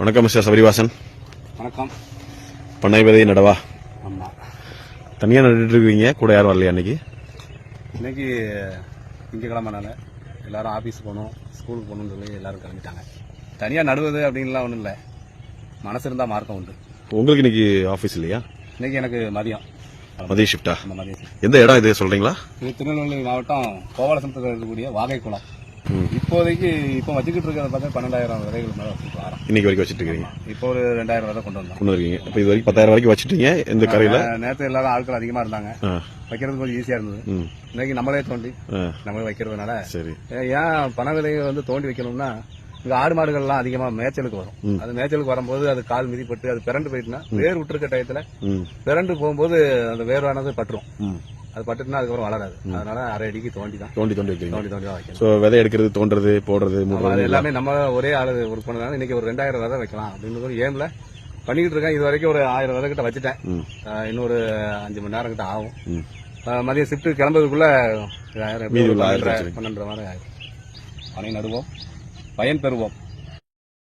வணக்கம் மிஸ்டர் சபரிவாசன். வணக்கம். பண்ணை விதை நடவா? ஆமா. தனியா நட்டுட்டு இருக்கீங்க, கூட யாரும் வரலையா இன்னைக்கு? இன்னைக்கு திங்கக்கிழமைனால எல்லாரும் ஆபீஸ் போகணும், ஸ்கூலுக்கு போகணும்னு சொல்லி எல்லாரும் கிளம்பிட்டாங்க. தனியா நடுவது அப்படின்லாம் ஒன்றும் இல்லை, மனசு இருந்தா மார்க்கம் உண்டு. உங்களுக்கு இன்னைக்கு ஆபீஸ் இல்லையா? இன்னைக்கு எனக்கு மதியம் ஷிஃப்டா? மதியம். எந்த இடம் இது சொல்றீங்களா? இது திருநெல்வேலி மாவட்டம் கோவலசனத்தில் இருக்கக்கூடிய வாகைக்குளம். இப்போதைக்கு இப்போ வச்சுக்கிட்டு இருக்கிறத பார்த்தா 12,000 விதைகள் மேலே வச்சுட்டு வரோம். இன்னைக்கு வரைக்கும் வச்சுட்டு இருக்கீங்க? இப்போ ஒரு 2,000 விதை கொண்டு இருக்கீங்க. இப்போ இது வரைக்கும் 10,000 வரைக்கும் வச்சுட்டீங்க. இந்த கரையில நேற்று எல்லாரும் ஆட்கள் அதிகமா இருந்தாங்க, வைக்கிறதுக்கு கொஞ்சம் ஈஸியா இருந்தது. இன்னைக்கு நம்மளே தோண்டி நம்மளே வைக்கிறதுனால சரி. ஏன் பனை விதையை வந்து தோண்டி வைக்கணும்னா, இங்க ஆடு மாடுகள்லாம் அதிகமா மேய்ச்சலுக்கு வரும். அது மேய்ச்சலுக்கு வரும்போது அது கால் மிதிப்பட்டு அது பிறண்டு போயிட்டுனா, வேர் விட்டுருக்க டயத்துல பிறண்டு போகும்போது அந்த வேர்வானது பட்டுரும். அது பட்டுனா அதுக்கப்புறம் வளராது. அதனால அரை அடிக்கு தோண்டி வைக்கணும். விதை எடுக்கிறது, தோன்றது, போடுறது, எல்லாமே நம்ம ஒரே ஆளு ஒர்க் பண்ணதால இன்னைக்கு ஒரு 2,000 விதை வைக்கலாம் அப்படின்னு ஒரு ஏம்ல பண்ணிக்கிட்டு இருக்கேன். இது வரைக்கும் ஒரு 1000 விதை கிட்ட வச்சுட்டேன். இன்னொரு 5 மணி நேரம் கிட்ட ஆகும். மதியம் ஷிஃப்ட் கிளம்புறதுக்குள்ள 12 மாதிரி ஆயிடும். பனை நடுவோம், பயன் பெறுவோம்.